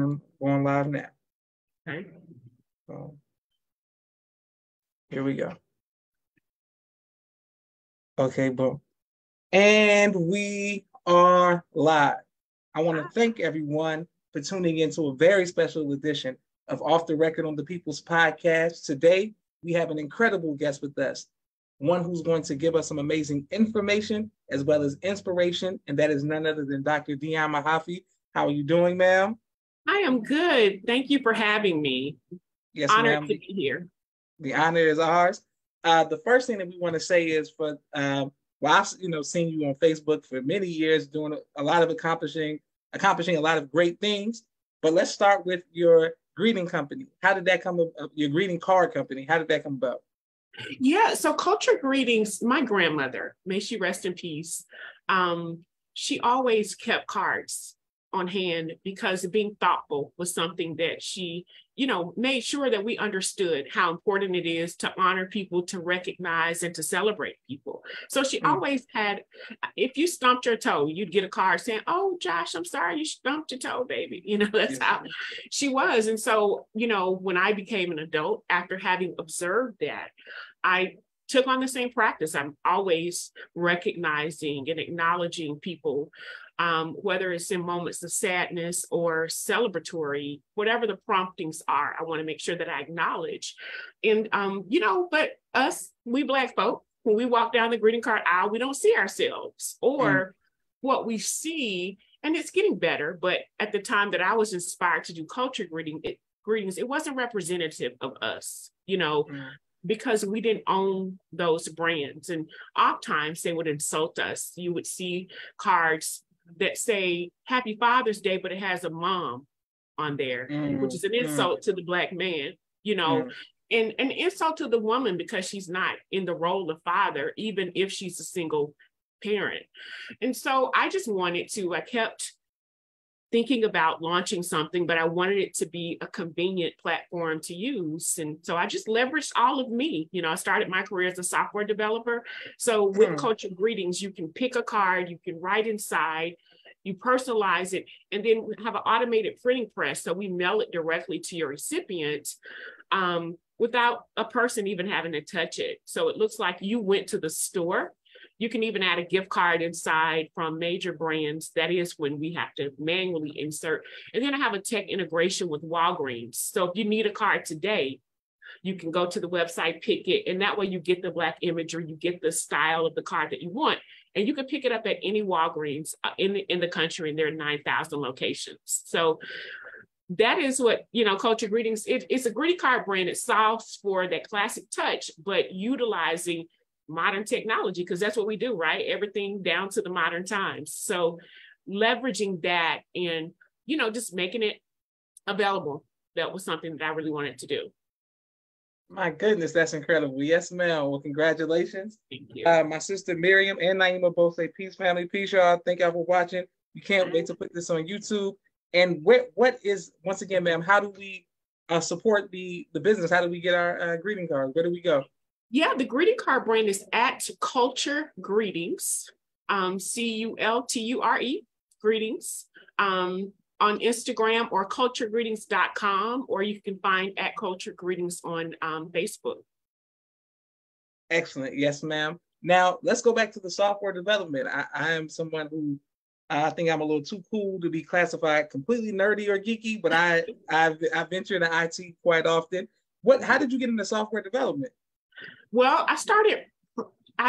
I'm going live now. Okay. So here we go. Okay, boom. And we are live. I want to thank everyone for tuning into a very special edition of Off the Record on the People's Podcast. Today, we have an incredible guest with us, one who's going to give us some amazing information as well as inspiration, and that is none other than Dr. Dionne Mahaffey. How are you doing, ma'am? I am good. Thank you for having me. Yes, honored ma'am. to be here. The honor is ours. The first thing that we want to say is well, I've seen you on Facebook for many years, doing a lot of accomplishing a lot of great things. But let's start with your greeting company. How did that come up? Your greeting card company. How did that come about? Yeah, so Culture Greetings, my grandmother, may she rest in peace, she always kept cards on hand because being thoughtful was something that she, made sure that we understood how important it is to honor people, to recognize and to celebrate people. So she always had, if you stumped your toe, you'd get a card saying, "Oh, Josh, I'm sorry you stumped your toe, baby." That's how she was. And so, when I became an adult, after having observed that, I took on the same practice. I'm always recognizing and acknowledging people, whether it's in moments of sadness or celebratory, whatever the promptings are, I want to make sure that I acknowledge. And, but us, we Black folk, when we walk down the greeting card aisle, we don't see ourselves or what we see, and it's getting better. But at the time that I was inspired to do culture greetings, it wasn't representative of us, because we didn't own those brands. And oftentimes they would insult us. You would see cards that say Happy Father's Day, but it has a mom on there, which is an insult to the Black man, and an insult to the woman because she's not in the role of father, even if she's a single parent. And so I kept thinking about launching something, but I wanted it to be a convenient platform to use. And so I just leveraged all of me. I started my career as a software developer. So with Culture Greetings, you can pick a card, you can write inside, you personalize it, and then we have an automated printing press. So we mail it directly to your recipient without a person even having to touch it. So it looks like you went to the store. You can even add a gift card inside from major brands. That is when we have to manually insert. And then I have a tech integration with Walgreens. So if you need a card today, you can go to the website, pick it, and that way you get the Black imagery, you get the style of the card that you want, and you can pick it up at any Walgreens in the country, and there are 9,000 locations. So that is what, Culture Greetings, it's a greeting card brand. It solves for that classic touch, but utilizing modern technology, because that's what we do, right? Everything down to the modern times. So leveraging that and, just making it available, that was something that I really wanted to do. My goodness, that's incredible. Yes, ma'am. Well, congratulations. Thank you. My sister Miriam and Naima both say peace, family, peace, y'all. Thank y'all for watching. We can't wait to put this on YouTube. And what is, once again, ma'am, how do we support the business? How do we get our greeting cards? Where do we go? Yeah, the greeting card brand is at Culture Greetings, CULTURE, greetings, on Instagram or culturegreetings.com, or you can find at Culture Greetings on Facebook. Excellent. Yes, ma'am. Now, let's go back to the software development. I am someone who I think I'm a little too cool to be classified completely nerdy or geeky, but I venture into IT quite often. How did you get into software development? Well, I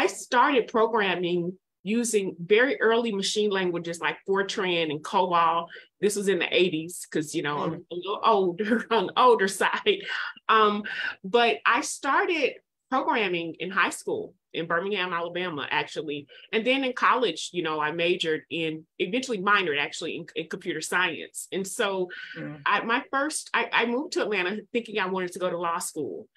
started programming using very early machine languages like Fortran and COBOL. This was in the 80s because, I'm a little older on the older side. But I started programming in high school in Birmingham, Alabama, actually. And then in college, I eventually minored actually in computer science. And so I moved to Atlanta thinking I wanted to go to law school.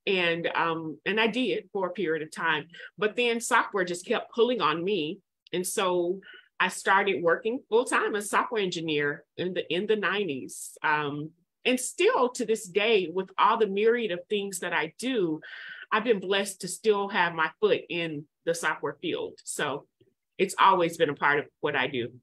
And I did for a period of time, but then software just kept pulling on me. And so I started working full time as a software engineer in the 90s. And still to this day, with all the myriad of things that I do, I've been blessed to still have my foot in the software field. So it's always been a part of what I do.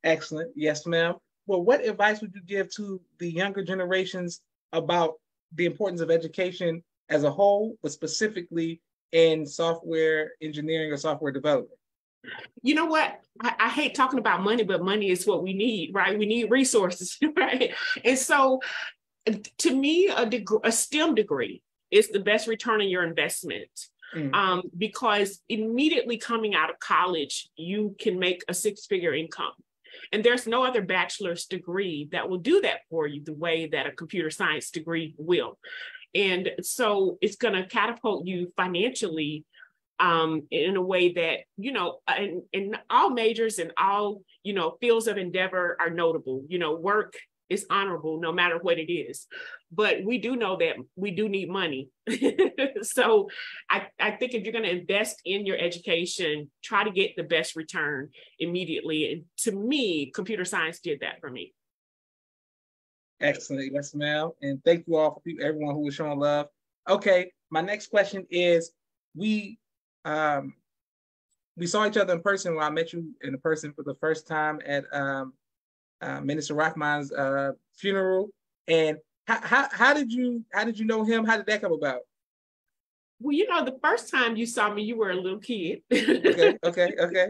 Excellent. Yes, ma'am. well, what advice would you give to the younger generations about the importance of education as a whole, but specifically in software engineering or software development? You know what? I hate talking about money, but money is what we need, right? We need resources, right? And so to me, a STEM degree is the best return on your investment. Because immediately coming out of college, you can make a six-figure income. And there's no other bachelor's degree that will do that for you the way that a computer science degree will. And so it's going to catapult you financially in a way that, you know, and all majors and all, you know, fields of endeavor are notable. You know, work is honorable no matter what it is. But we do know that we do need money. So I think if you're going to invest in your education, try to get the best return immediately. And to me, computer science did that for me. Excellent. Yes, ma'am. And thank you all for everyone who was showing love. Okay, my next question is, we saw each other in person when I met you in person for the first time at Minister Rahman's funeral. And how did you know him? How did that come about? Well, you know, the first time you saw me, you were a little kid. Okay.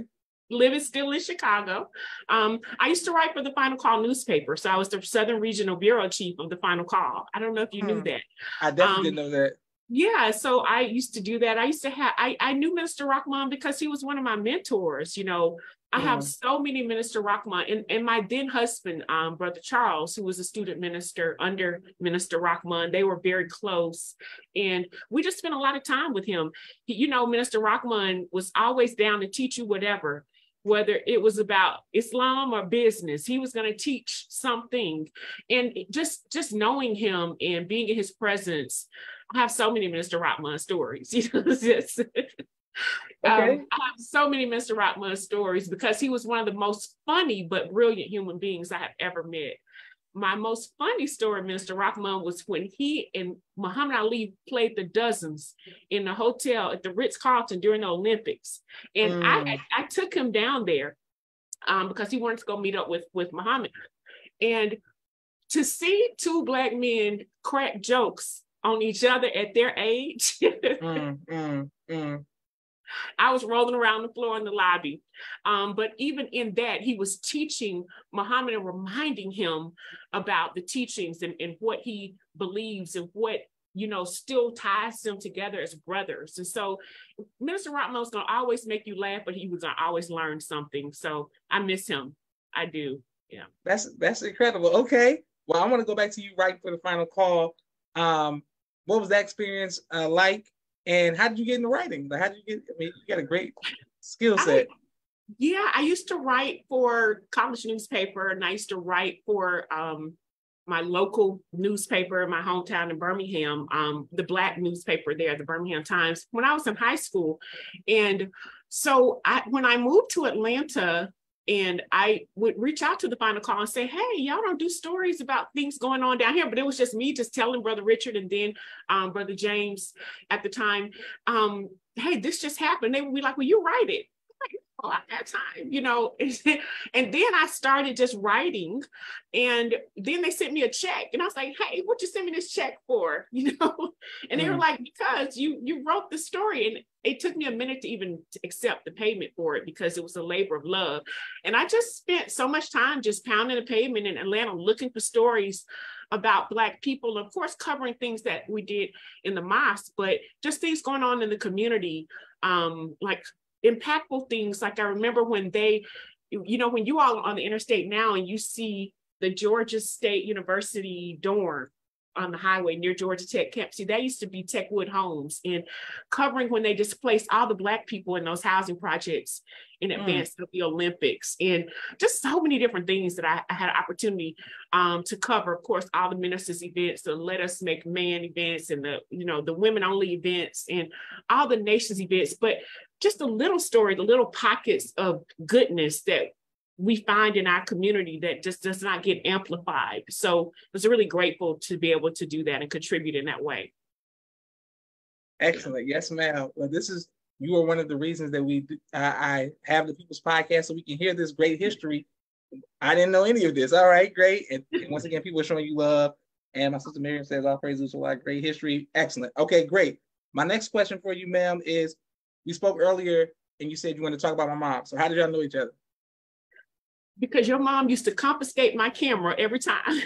Living still in Chicago. I used to write for the Final Call newspaper. So I was the Southern Regional Bureau Chief of the Final Call. I don't know if you knew that. I definitely didn't know that. Yeah, so I used to do that. I knew Minister Rahman because he was one of my mentors. You know, I have so many Minister Rahman and my then husband, Brother Charles, who was a student minister under Minister Rahman. They were very close and we just spent a lot of time with him. You know, Minister Rahman was always down to teach you whatever, whether it was about Islam or business. He was going to teach something. And just knowing him and being in his presence, I have so many Minister Rahman stories. You know, I have so many Mr. Rahman stories because he was one of the most funny but brilliant human beings I have ever met. My most funny story, Mr. Rahman, was when he and Muhammad Ali played the dozens in the hotel at the Ritz-Carlton during the Olympics. And I took him down there because he wanted to go meet up with Muhammad. And to see two Black men crack jokes on each other at their age, I was rolling around the floor in the lobby. But even in that, he was teaching Muhammad and reminding him about the teachings and what he believes and what, you know, still ties them together as brothers. And so Minister Rahman was going to always make you laugh, but he was going to always learn something. So I miss him. I do. Yeah. That's incredible. Okay. Well, I want to go back to you right for the final call. What was that experience like? And how did you get into writing? Like, how did you get? I mean, you got a great skill set. I used to write for college newspaper, and I used to write for my local newspaper in my hometown in Birmingham, the Black newspaper there, the Birmingham Times, when I was in high school. And so when I moved to Atlanta, and I would reach out to the Final Call and say, hey, y'all don't do stories about things going on down here. But it was just me just telling Brother Richard and then Brother James at the time, hey, this just happened. They would be like, well, you write it. Oh, at that time, you know, and then I started just writing, and then they sent me a check, and I was like, hey, what you send me this check for, you know? And they were like, because you wrote the story. And it took me a minute to even accept the payment for it because it was a labor of love. And I just spent so much time just pounding the pavement in Atlanta, looking for stories about Black people, of course, covering things that we did in the mosque, but just things going on in the community, like impactful things. Like I remember when they, you know, when you all are on the interstate now and you see the Georgia State University dorm on the highway near Georgia Tech campus, see, that used to be Techwood Homes, and covering when they displaced all the Black people in those housing projects in advance of the Olympics, and just so many different things that I had an opportunity to cover. Of course, all the ministers' events, the Let Us Make Man events, and the, you know, the women only events, and all the nations events. But just a little story, the little pockets of goodness that we find in our community that just does not get amplified. So I was really grateful to be able to do that and contribute in that way. Excellent. Yes, ma'am. Well, you are one of the reasons that I have the People's Podcast, so we can hear this great history I didn't know any of this. All right, great. And once again, people are showing you love. And my sister Miriam says, all praises to our great history. Excellent. Okay, great. My next question for you, ma'am, is we spoke earlier and you said you want to talk about my mom. So how did y'all know each other? Because your mom used to confiscate my camera every time.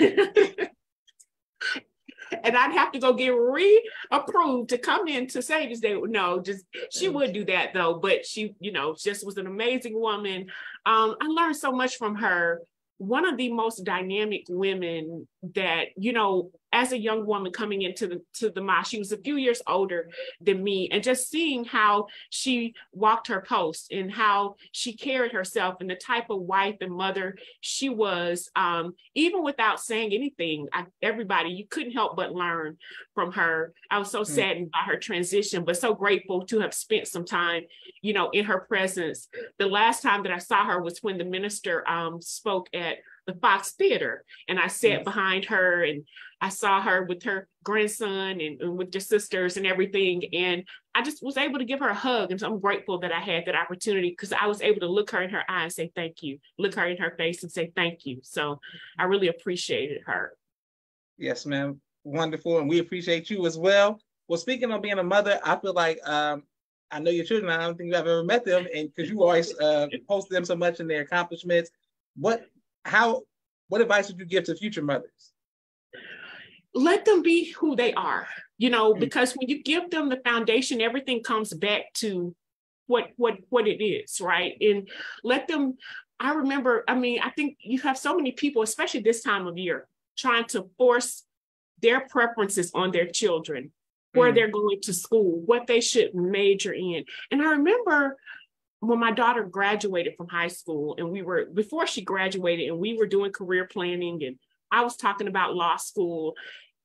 And I'd have to go get reapproved to come in to say this day. No, just she would do that though. But she, you know, just was an amazing woman. I learned so much from her. One of the most dynamic women that, you know, as a young woman coming into the mosque, she was a few years older than me, and just seeing how she walked her post and how she carried herself and the type of wife and mother she was, even without saying anything, everybody, you couldn't help but learn from her. I was so saddened by her transition, but so grateful to have spent some time, you know, in her presence. The last time that I saw her was when the minister spoke at the Fox Theater, and I sat behind her and I saw her with her grandson and with their sisters and everything. And I just was able to give her a hug. And so I'm grateful that I had that opportunity, because I was able to look her in her eye and say, thank you, look her in her face and say, thank you. So I really appreciated her. Yes, ma'am. Wonderful. And we appreciate you as well. Well, speaking of being a mother, I feel like, I know your children. I don't think you've ever met them, and because you always post them so much in their accomplishments. What advice would you give to future mothers? Let them be who they are, you know, because when you give them the foundation, everything comes back to what it is, right? And let them, I remember, I mean, I think you have so many people, especially this time of year, trying to force their preferences on their children, where they're going to school, what they should major in. And I remember when my daughter graduated from high school, and before she graduated, and we were doing career planning, and I was talking about law school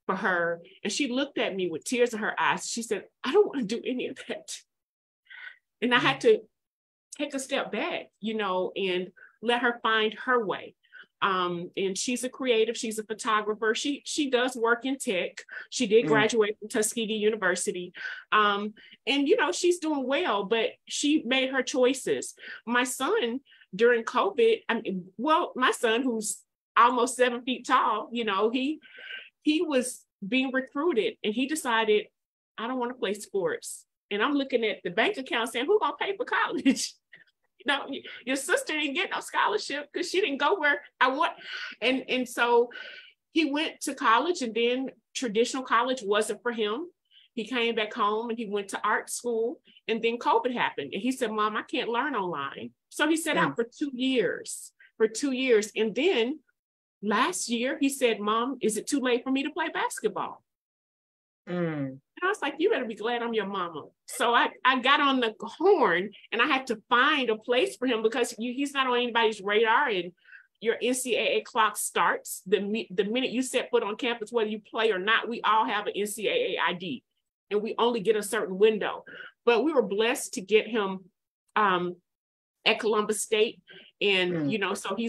for her, and she looked at me with tears in her eyes. She said, I don't want to do any of that. And I had to take a step back, you know, and let her find her way. And she's a creative, she's a photographer. She does work in tech. She did graduate from Tuskegee University. And, you know, she's doing well, but she made her choices. My son, during COVID, my son, who's almost 7 feet tall, you know, he was being recruited, and he decided, I don't want to play sports. And I'm looking at the bank account saying, who's going to pay for college? You know, your sister didn't get no scholarship because she didn't go where I want. And so he went to college, and then traditional college wasn't for him. He came back home and he went to art school, and then COVID happened. And he said, Mom, I can't learn online. So he sat out for 2 years. And then last year he said, Mom, is it too late for me to play basketball? And I was like, you better be glad I'm your mama. So I got on the horn, and I had to find a place for him, because he's not on anybody's radar, and your NCAA clock starts the minute you set foot on campus, whether you play or not. We all have an NCAA ID, and we only get a certain window. But we were blessed to get him at Columbus State. And, you know, so he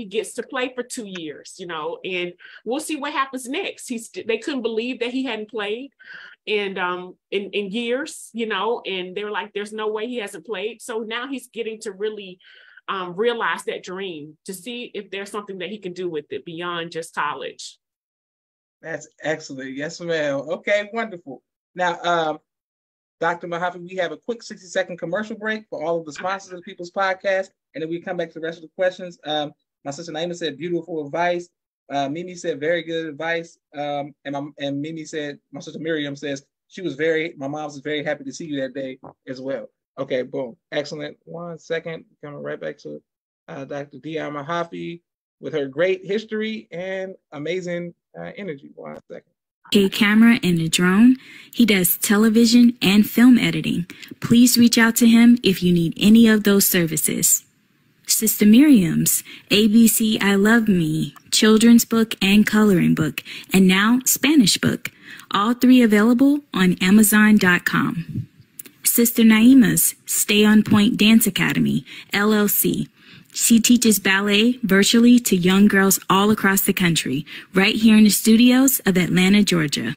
gets to play for 2 years, you know, and we'll see what happens next. They couldn't believe that he hadn't played in years, you know, and they were like, there's no way he hasn't played. So now he's getting to really realize that dream, to see if there's something that he can do with it beyond just college. That's excellent. Yes, ma'am. Okay, wonderful. Now, Dr. Mahaffey, we have a quick 60-second commercial break for all of the sponsors of the People's Podcast, and then we come back to the rest of the questions. My sister Naima said beautiful advice. Mimi said very good advice. And Mimi said, my sister Miriam says my mom was very happy to see you that day as well. Okay, boom. Excellent. 1 second. Coming right back to Dr. Dionne Mahaffey with her great history and amazing energy. 1 second. A camera and a drone. He does television and film editing. Please reach out to him if you need any of those services. Sister Miriam's ABC I Love Me, children's book and coloring book, and now Spanish book. All 3 available on Amazon.com. Sister Naima's Stay on Point Dance Academy, LLC. She teaches ballet virtually to young girls all across the country, right here in the studios of Atlanta, Georgia.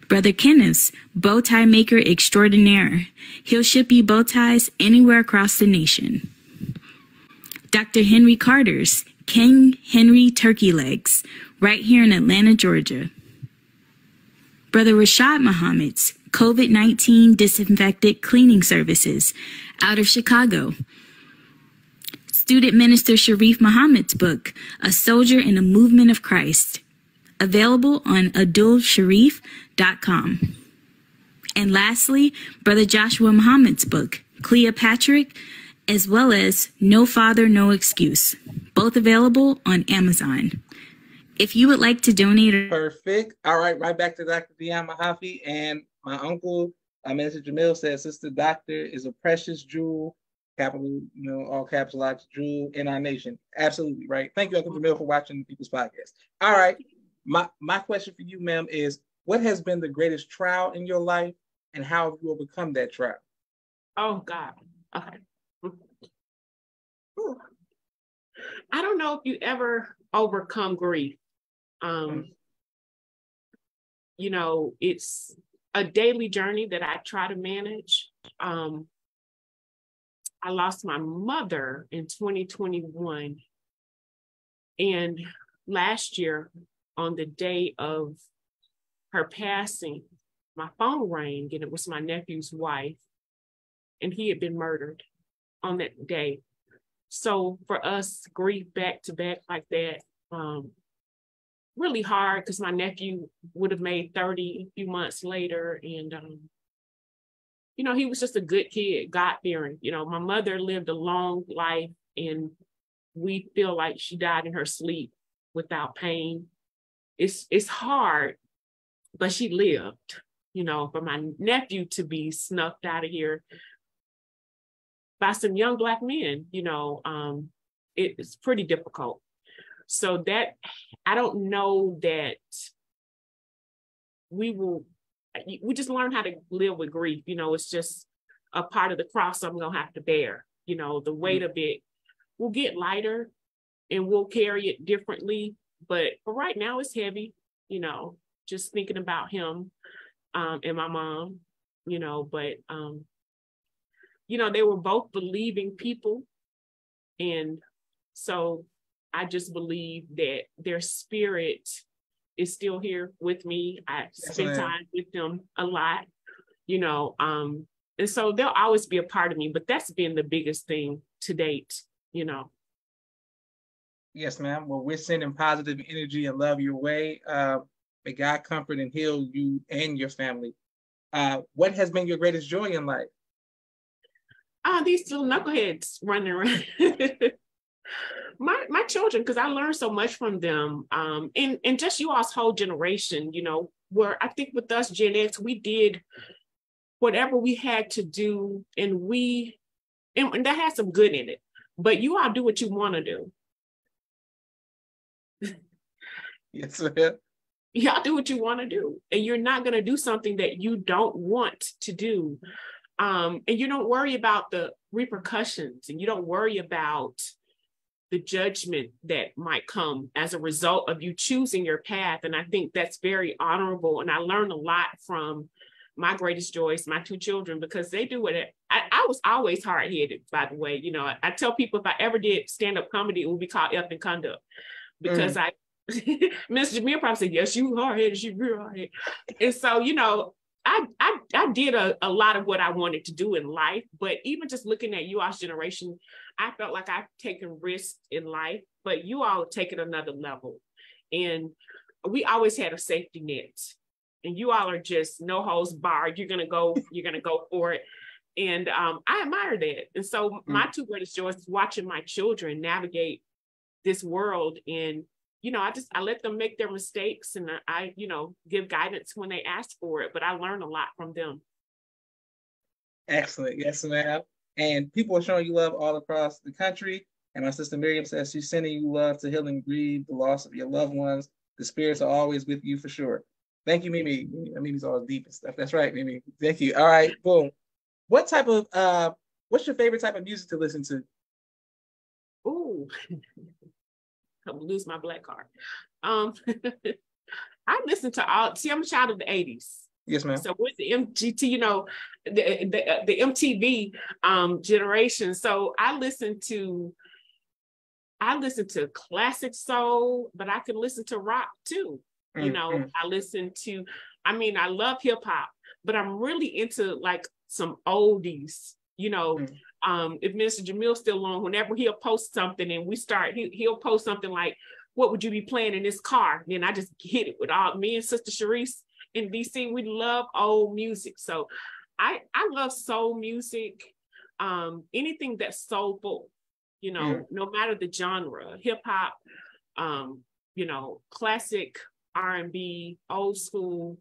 Brother Kenneth's Bow Tie Maker Extraordinaire. He'll ship you bow ties anywhere across the nation. Dr. Henry Carter's King Henry Turkey Legs, right here in Atlanta, Georgia. Brother Rashad Muhammad's COVID-19 disinfected cleaning services out of Chicago. Student Minister Sharif Muhammad's book, A Soldier in the Movement of Christ, available on adulsharif.com. And lastly, Brother Joshua Muhammad's book, Cleopatra, as well as No Father, No Excuse, both available on Amazon. If you would like to donate... Perfect. All right, right back to Dr. Dionne Mahaffey. And my uncle, Minister Jamil, said, Sister Doctor is a precious jewel, capital, all caps locked, jewel in our nation. Absolutely, right? Thank you, Uncle Jamil, for watching the People's Podcast. All right, my question for you, ma'am, is what has been the greatest trial in your life, and how have you overcome that trial? Oh, God. Okay. I don't know if you ever overcome grief. It's a daily journey that I try to manage. I lost my mother in 2021. And last year, on the day of her passing, my phone rang, and it was my nephew's wife, and he had been murdered on that day. So for us, grief back to back like that, really hard, because my nephew would have made 30 a few months later. And, he was just a good kid, God-fearing. My mother lived a long life, and we feel like she died in her sleep without pain. It's hard, but she lived. For my nephew to be snuffed out of here by some young Black men, it's pretty difficult. So that, I don't know that we just learn how to live with grief. It's just a part of the cross I'm going to have to bear. The weight of it will get lighter and we'll carry it differently. But for right now, it's heavy, just thinking about him and my mom, but, they were both believing people. And so I just believe that their spirit is still here with me. I spend time with them a lot, and so they'll always be a part of me, but that's been the biggest thing to date, Yes, ma'am. Well, we're sending positive energy and love your way. May God comfort and heal you and your family. What has been your greatest joy in life? These little knuckleheads running around. My children, because I learned so much from them, and just you all's whole generation, where I think with us Gen X, we did whatever we had to do, and that has some good in it, but you all do what you want to do. Yes, ma'am. Y'all do what you want to do, and you're not going to do something that you don't want to do. And you don't worry about the repercussions, and you don't worry about the judgment that might come as a result of you choosing your path. And I think that's very honorable. And I learned a lot from my greatest joys, my two children, because they do it. I was always hard-headed, by the way. I tell people if I ever did stand-up comedy, it would be called F and Conduct, because Mr. Jamil probably said, yes, you hard-headed, you real hard-headed. And so, I did a lot of what I wanted to do in life, but even just looking at you all's generation, I felt like I've taken risks in life, but you all take it another level. And we always had a safety net, and you all are just no holds barred. You're gonna go for it. And I admire that. And so my two greatest joys is watching my children navigate this world. And I let them make their mistakes, and I give guidance when they ask for it, but I learn a lot from them. Excellent. Yes, ma'am. And people are showing you love all across the country. And my sister Miriam says she's sending you love to heal and grieve the loss of your loved ones. The spirits are always with you for sure. Thank you, Mimi. Mimi's all deep and stuff. That's right, Mimi. Thank you. All right, boom. What's your favorite type of music to listen to? Ooh. I'm lose my black card. I listen to I'm a child of the 80s. Yes, ma'am. So with the MGT, the MTV generation. So I listen to I listen to classic soul, but I can listen to rock too. You know, I listen to, I love hip hop, but I'm really into like some oldies, you know. If Mr. Jamil's still on, whenever he'll post something and he'll post something like, what would you be playing in this car? And then I just hit it with all me and Sister Sharice in DC. We love old music. So I love soul music, anything that's soulful, you know, no matter the genre, hip hop, you know, classic R&B, old school.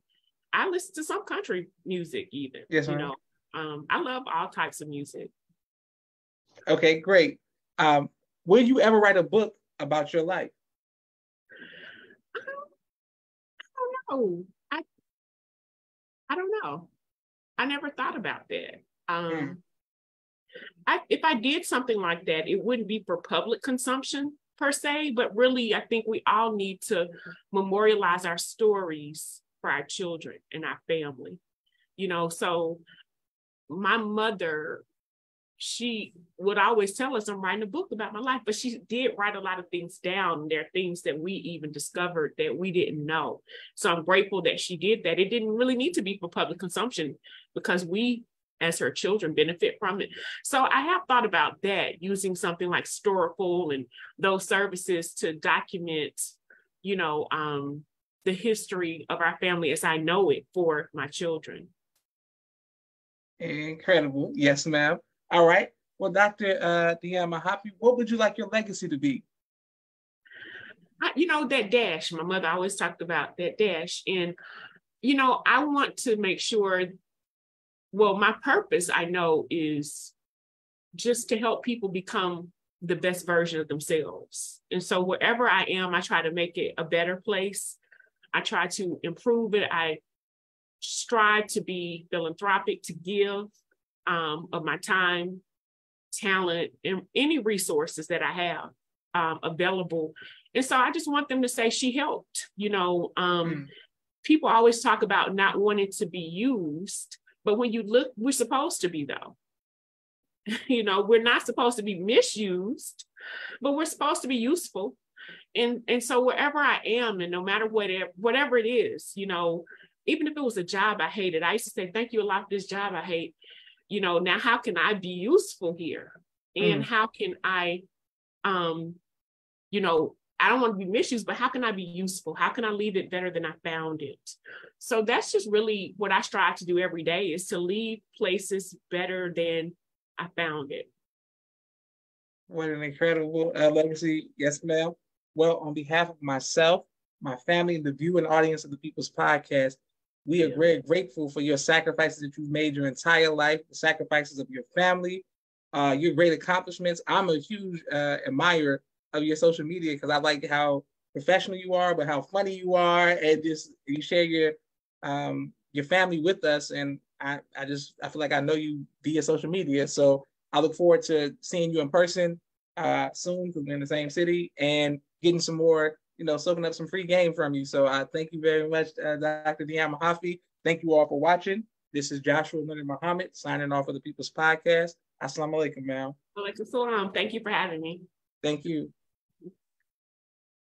I listen to some country music even, yes, you know. I love all types of music. Okay, great. Will you ever write a book about your life? I don't know. I don't know. I never thought about that. If I did something like that, it wouldn't be for public consumption per se, but really, I think we all need to memorialize our stories for our children and our family. You know, so my mother, she would always tell us, I'm writing a book about my life, but she did write a lot of things down. There are things that we even discovered that we didn't know. So I'm grateful that she did that. It didn't really need to be for public consumption because we, as her children, benefit from it. So I have thought about that, using something like Storyful and those services to document, you know, the history of our family as I know it for my children. Incredible. Yes, ma'am. All right. Well, Dr. Dionne Mahaffey, what would you like your legacy to be? You know, that dash. My mother always talked about that dash. And, you know, I want to make sure, well, my purpose, I know, is just to help people become the best version of themselves. And so wherever I am, I try to make it a better place. I try to improve it. I strive to be philanthropic, to give of my time, talent, and any resources that I have available. And so I just want them to say she helped. You know, people always talk about not wanting to be used, but when you look, we're supposed to be, though. You know, we're not supposed to be misused, but we're supposed to be useful. And so wherever I am, and no matter whatever it is, you know, even if it was a job I hated, I used to say, thank you a lot for this job I hate. You know, now how can I be useful here? And how can I, you know, I don't want to be misused, but how can I be useful? How can I leave it better than I found it? So that's just really what I strive to do every day, is to leave places better than I found it. What an incredible legacy. Yes, ma'am. Well, on behalf of myself, my family, and the viewing audience of the People's Podcast, we are very grateful for your sacrifices that you've made your entire life, the sacrifices of your family, your great accomplishments. I'm a huge admirer of your social media because I like how professional you are, but how funny you are, and just you share your family with us. And I feel like I know you via social media. So I look forward to seeing you in person soon, because we're in the same city, and getting some more, you know, soaking up some free game from you. So I thank you very much, Dr. Dionne Mahaffey. Thank you all for watching. This is Joshua Leonard Muhammad signing off of the People's Podcast. Assalamu alaikum, ma'am. Walaikum salam. Thank you for having me. Thank you.